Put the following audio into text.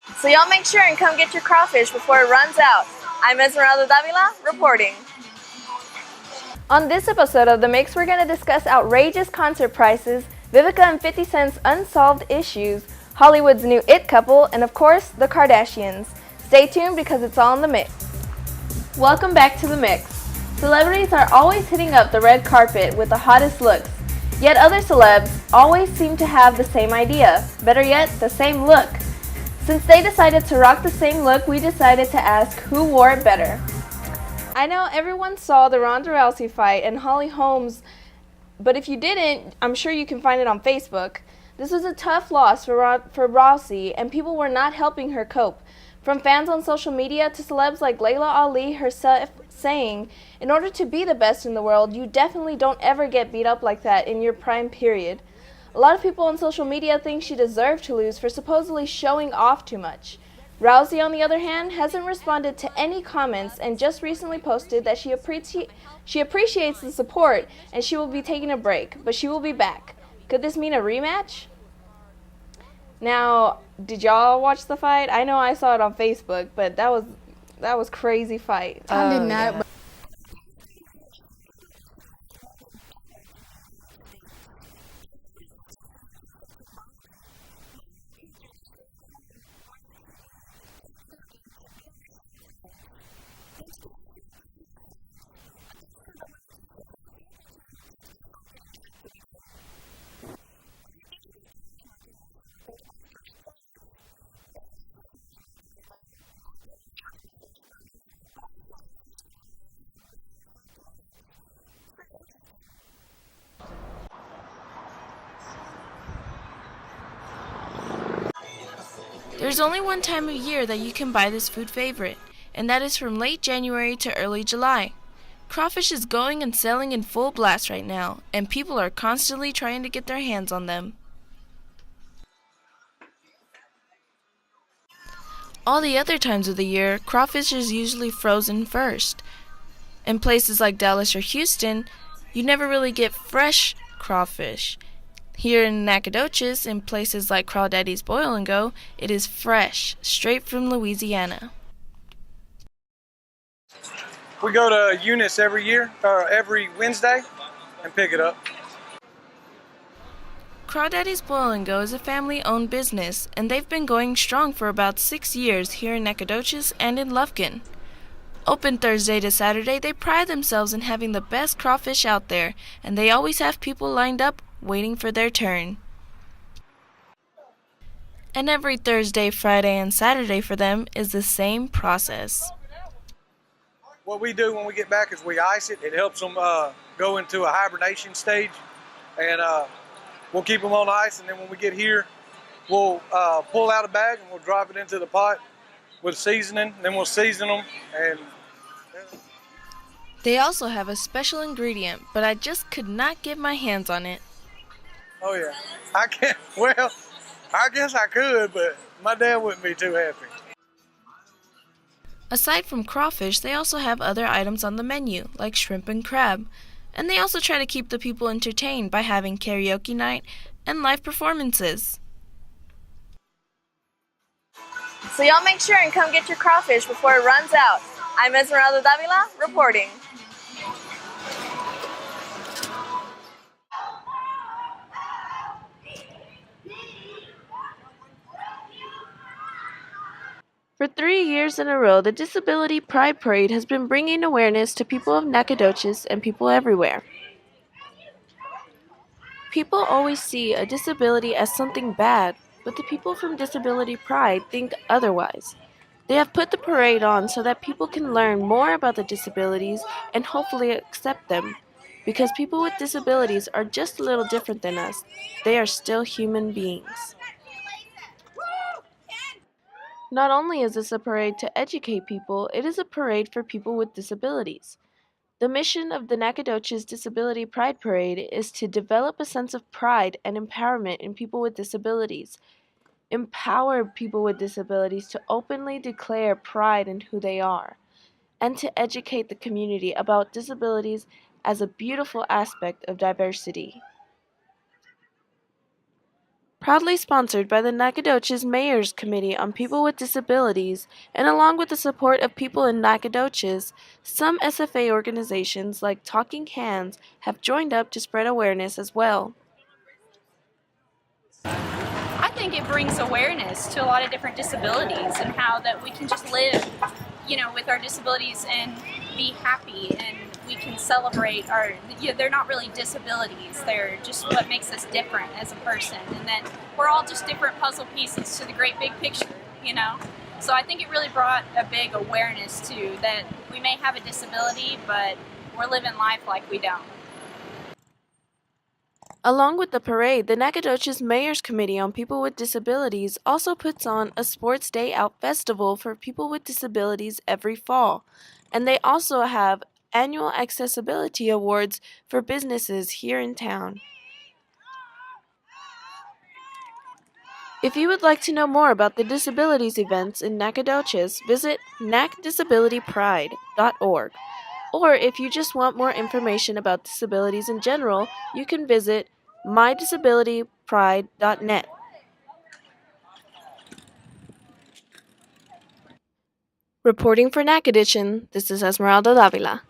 So y'all make sure and come get your crawfish before it runs out. I'm Esmeralda Davila, reporting. On this episode of The Mix, we're going to discuss outrageous concert prices, Vivica and 50 Cent's unsolved issues, Hollywood's new it couple, and of course, the Kardashians. Stay tuned because it's all in The Mix. Welcome back to The Mix. Celebrities are always hitting up the red carpet with the hottest looks, yet other celebs always seem to have the same idea, better yet, the same look. Since they decided to rock the same look, we decided to ask who wore it better. I know everyone saw the Ronda Rousey fight and Holly Holmes, but if you didn't, I'm sure you can find it on Facebook. This was a tough loss for Rousey, and people were not helping her cope. From fans on social media to celebs like Layla Ali herself saying, in order to be the best in the world, you definitely don't ever get beat up like that in your prime period. A lot of people on social media think she deserved to lose for supposedly showing off too much. Rousey, on the other hand, hasn't responded to any comments and just recently posted that she appreciates the support and she will be taking a break, but she will be back. Could this mean a rematch? Now, did y'all watch the fight? I know I saw it on Facebook, but that was crazy fight. I did not. Yeah. There's only one time of year that you can buy this food favorite, and that is from late January to early July. Crawfish is going and selling in full blast right now, and people are constantly trying to get their hands on them. All the other times of the year, crawfish is usually frozen first. In places like Dallas or Houston, you never really get fresh crawfish. Here in Nacogdoches, in places like Crawdaddy's Boil and Go, it is fresh, straight from Louisiana. We go to Eunice every year, or every Wednesday, and pick it up. Crawdaddy's Boil and Go is a family-owned business, and they've been going strong for about 6 years here in Nacogdoches and in Lufkin. Open Thursday to Saturday, they pride themselves in having the best crawfish out there, and they always have people lined up waiting for their turn. And every Thursday, Friday, and Saturday for them is the same process. What we do when we get back is we ice it. It helps them go into a hibernation stage, and we'll keep them on ice. And then when we get here, we'll pull out a bag and we'll drop it into the pot with seasoning. Then we'll season them. And They also have a special ingredient, but I just could not get my hands on it. oh yeah, I can't. Well, I guess I could, but my dad wouldn't be too happy. Aside from crawfish, they also have other items on the menu, like shrimp and crab. And they also try to keep the people entertained by having karaoke night and live performances. So y'all make sure and come get your crawfish before it runs out. I'm Esmeralda Davila, reporting. For 3 years in a row, the Disability Pride Parade has been bringing awareness to people of Nacogdoches and people everywhere. People always see a disability as something bad, but the people from Disability Pride think otherwise. They have put the parade on so that people can learn more about the disabilities and hopefully accept them. Because people with disabilities are just a little different than us. They are still human beings. Not only is this a parade to educate people, it is a parade for people with disabilities. The mission of the Nacogdoches Disability Pride Parade is to develop a sense of pride and empowerment in people with disabilities, empower people with disabilities to openly declare pride in who they are, and to educate the community about disabilities as a beautiful aspect of diversity. Proudly sponsored by the Nacogdoches Mayor's Committee on People with Disabilities, and along with the support of people in Nacogdoches, some SFA organizations like Talking Hands have joined up to spread awareness as well. I think it brings awareness to a lot of different disabilities and how that we can just live, with our disabilities and be happy, and we can celebrate our, they're not really disabilities, they're just what makes us different as a person, and that we're all just different puzzle pieces to the great big picture. So I think it really brought a big awareness to that we may have a disability, but we're living life like we don't. Along with the parade, the Nacogdoches Mayor's Committee on People with Disabilities also puts on a Sports Day Out festival for people with disabilities every fall, and they also have annual accessibility awards for businesses here in town. If you would like to know more about the disabilities events in Nacogdoches, visit nacdisabilitypride.org. Or if you just want more information about disabilities in general, you can visit mydisabilitypride.net. Reporting for NAC Edition, this is Esmeralda Davila.